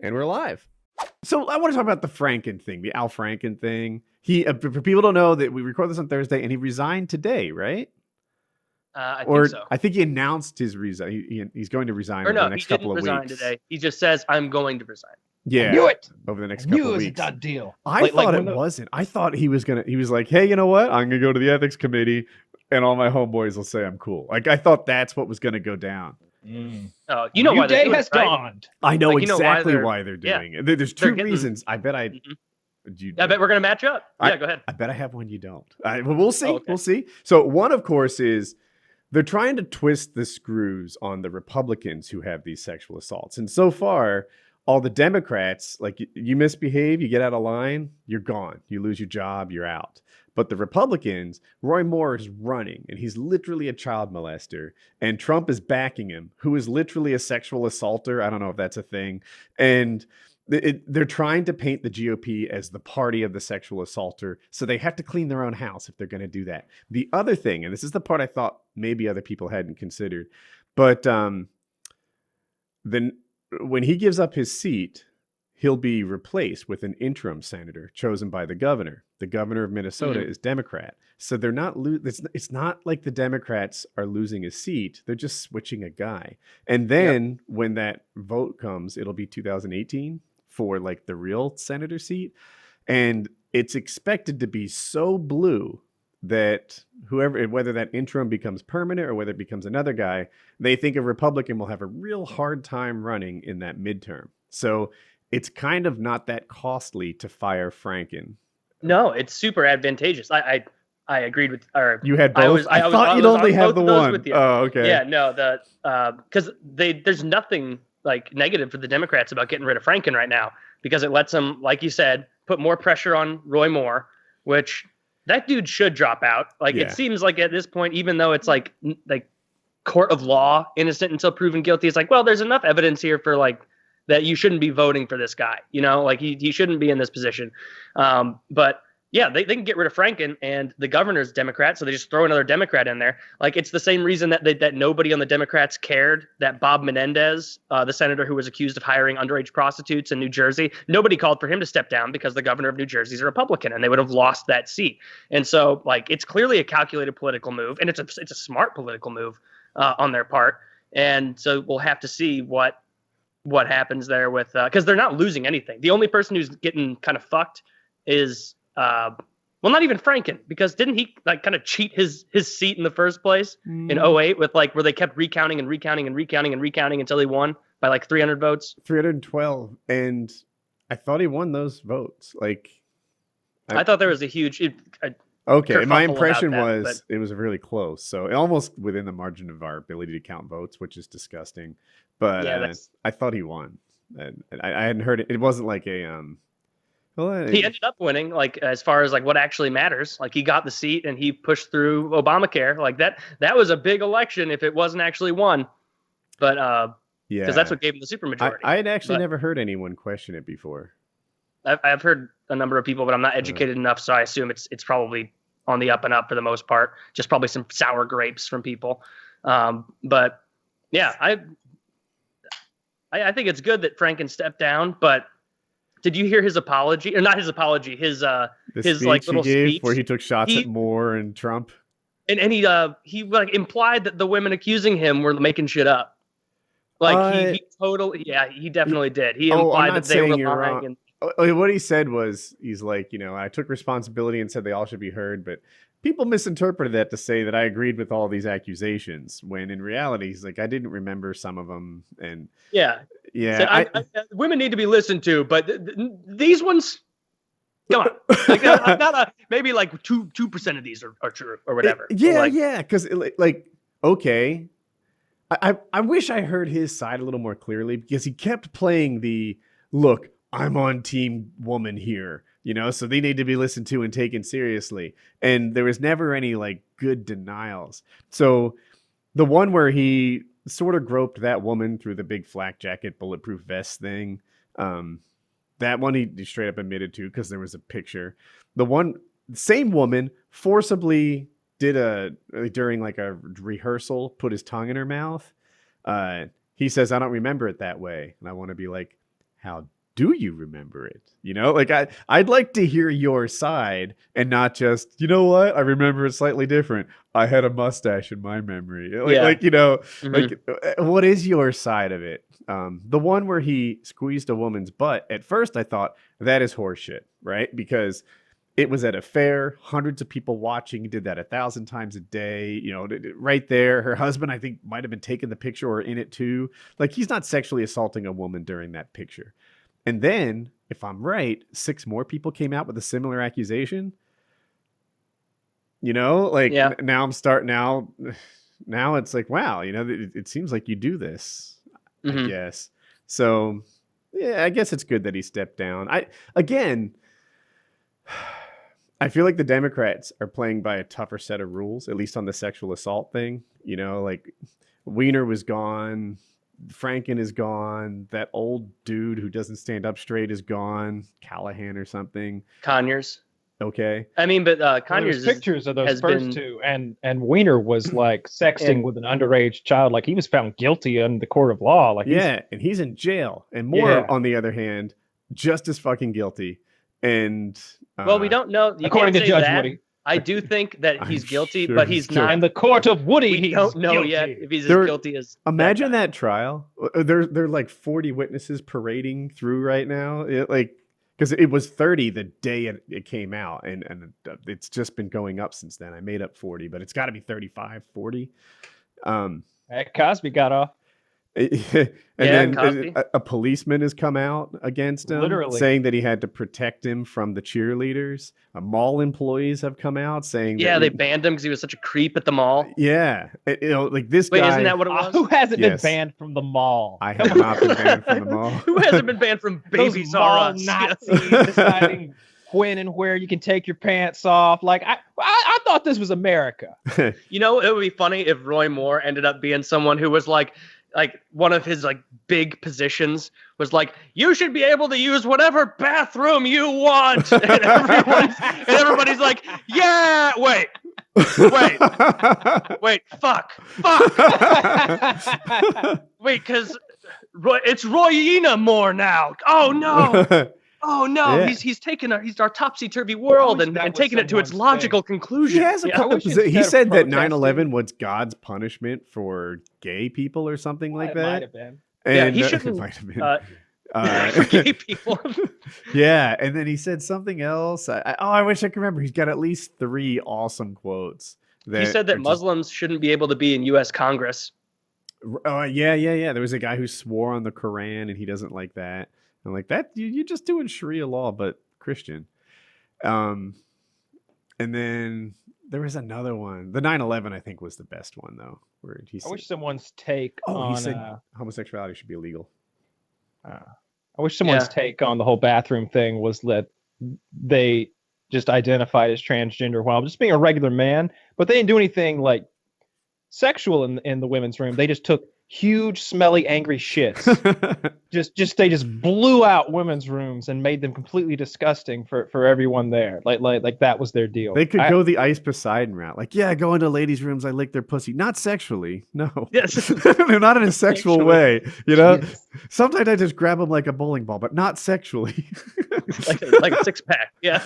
And we're live. So I want to talk about the Franken thing, the Al Franken thing. He, for people who don't know, that we record this on Thursday, and he resigned today, right? I think so. I think he announced his resign. He's going to resign over the next couple of weeks. He didn't resign today. He just says, "I'm going to resign." Yeah, I knew it. Over the next I knew couple it of was weeks. a done deal. I thought it wasn't. I thought he was gonna. He was like, "Hey, you know what? I'm gonna go to the ethics committee, and all my homeboys will say I'm cool." Like I thought that's what was gonna go down. Oh, you know why day doing has it, right? dawned. I know Like, you know exactly why why they're doing it. There's two reasons. I bet I. I bet we're gonna match up. Yeah, go ahead. I bet I have one you don't. We'll see. Oh, okay. We'll see. So one, of course, is they're trying to twist the screws on the Republicans who have these sexual assaults. And so far, all the Democrats, like you misbehave, you get out of line, you're gone. You lose your job, you're out. But the Republicans, Roy Moore is running, and he's literally a child molester. And Trump is backing him, who is literally a sexual assaulter. I don't know if that's a thing. And they're trying to paint the GOP as the party of the sexual assaulter. So they have to clean their own house if they're going to do that. The other thing, and this is the part I thought maybe other people hadn't considered, but then when he gives up his seat, he'll be replaced with an interim senator chosen by the governor. The governor of Minnesota is Democrat. So they're not it's not like the Democrats are losing a seat. They're just switching a guy. And then when that vote comes, it'll be 2018 for like the real senator seat. And it's expected to be so blue that whether that interim becomes permanent or whether it becomes another guy, they think a Republican will have a real hard time running in that midterm. So it's kind of not that costly to fire Franken. No, it's super advantageous. I agreed with. Or you had both. I thought you'd only have the one. Oh, okay. Yeah, no, because there's nothing like negative for the Democrats about getting rid of Franken right now, because it lets them, like you said, put more pressure on Roy Moore, which that dude should drop out. Like it seems like at this point, even though it's like court of law, innocent until proven guilty, it's like, well, there's enough evidence here for like that you shouldn't be voting for this guy, like he shouldn't be in this position. But yeah, they can get rid of Franken, and the governor's Democrat, so they just throw another Democrat in there. Like it's the same reason that nobody on the Democrats cared that Bob Menendez, the senator who was accused of hiring underage prostitutes in New Jersey, nobody called for him to step down because the governor of New Jersey is a Republican, and they would have lost that seat. And so like it's clearly a calculated political move, and it's a smart political move on their part. And so we'll have to see what happens there with because they're not losing anything. The only person who's getting kind of fucked is well, not even Franken, because didn't he like kind of cheat his seat in the first place in 2008 with like where they kept recounting until he won by like 300 votes? 312, and I thought he won those votes. Like I thought there was a huge okay, my impression was it was really close, so almost within the margin of our ability to count votes, which is disgusting. But I thought he won, and I hadn't heard it. It wasn't like a he ended up winning, like as far as like what actually matters. Like he got the seat and he pushed through Obamacare. Like that was a big election if it wasn't actually won. But because that's what gave him the supermajority. I had actually never heard anyone question it before. I've heard a number of people, but I'm not educated enough, so I assume it's probably on the up and up for the most part. Just probably some sour grapes from people. But yeah, I think it's good that Franken stepped down, but did you hear his apology? Or not his apology, his like little speech where he took shots at Moore and Trump. And he like implied that the women accusing him were making shit up. Like he totally, he definitely did. He implied that they were lying. What he said was, he's like, I took responsibility and said they all should be heard, but people misinterpreted that to say that I agreed with all these accusations, when in reality, he's like, I didn't remember some of them. And said, women need to be listened to, but these ones, come on, like, maybe like 2% of these are true or whatever. Because okay, I wish I heard his side a little more clearly, because he kept playing the look, I'm on team woman here, so they need to be listened to and taken seriously. And there was never any like good denials. So the one where he sort of groped that woman through the big flak jacket, bulletproof vest thing, that one he straight up admitted to because there was a picture. The same woman forcibly did during like a rehearsal, put his tongue in her mouth. He says, I don't remember it that way. And I want to be like, how do you remember it? You know, like I'd like to hear your side and not just, you know what? I remember it slightly different. I had a mustache in my memory. Like you know, like what is your side of it? The one where he squeezed a woman's butt. At first, I thought that is horseshit, right? Because it was at a fair, hundreds of people watching. He did that 1,000 times a day. You know, right there. Her husband, I think, might have been taking the picture or in it too. Like, he's not sexually assaulting a woman during that picture. And then, if I'm right, 6 more people came out with a similar accusation. You know, like now I'm starting now it's like, wow, you know, it seems like you do this, I guess. So, yeah, I guess it's good that he stepped down. I feel like the Democrats are playing by a tougher set of rules, at least on the sexual assault thing. You know, like Weiner was gone. Franken is gone. That old dude who doesn't stand up straight is gone. Callahan or something. Conyers. Okay. I mean, but Conyers pictures of those first two, and Weiner was like sexting with an underage child. Like, he was found guilty in the court of law. Like, and he's in jail. And Moore, on the other hand, just as fucking guilty. And well, we don't know. According to Judge Woody. I do think that he's guilty, but he's not. In the court of Woody, we don't know guilty. yet if he's as guilty as. Imagine that trial. There are like 40 witnesses parading through right now. Because it was 30 the day it came out, and it's just been going up since then. I made up 40, but it's got to be 35, 40. Cosby got off. And then a policeman has come out against him, saying that he had to protect him from the cheerleaders. Mall employees have come out saying they banned him because he was such a creep at the mall. Yeah, you know, like this guy. Wait, isn't that what it was? Who hasn't been banned from the mall? I have not been banned from the mall. Who hasn't been banned from Babies R Us? Nazis deciding when and where you can take your pants off. Like, I thought this was America. You know, it would be funny if Roy Moore ended up being someone who was like one of his like big positions was like, you should be able to use whatever bathroom you want, and everybody's like, yeah, wait, fuck, wait, because it's Royina Moore now. Oh no. Oh no! Yeah. He's our topsy-turvy world and taking it to its logical conclusion. He has a couple. He said that 9/11 was God's punishment for gay people or something like that. Might have been. And, he shouldn't. Might have been. For gay people. Yeah, and then he said something else. I wish I could remember. He's got at least 3 awesome quotes. He said that Muslims shouldn't be able to be in U.S. Congress. Yeah. There was a guy who swore on the Quran, and he doesn't like that. I'm like, that you're just doing Sharia law, but Christian. And then there was another one. The 9/11, I think, was the best one, though. Where he said, I wish someone's take on... he said homosexuality should be illegal. I wish someone's take on the whole bathroom thing was that they just identified as transgender while just being a regular man, but they didn't do anything, like, sexual in the women's room. They just took huge, smelly, angry shits. They just blew out women's rooms and made them completely disgusting for everyone there. Like that was their deal. They could go the Ice Poseidon route. Like, go into ladies' rooms, I lick their pussy. Not sexually. No. Yes. Not in a sexual way. You know? Yes. Sometimes I just grab them like a bowling ball, but not sexually. like a 6-pack. Yeah.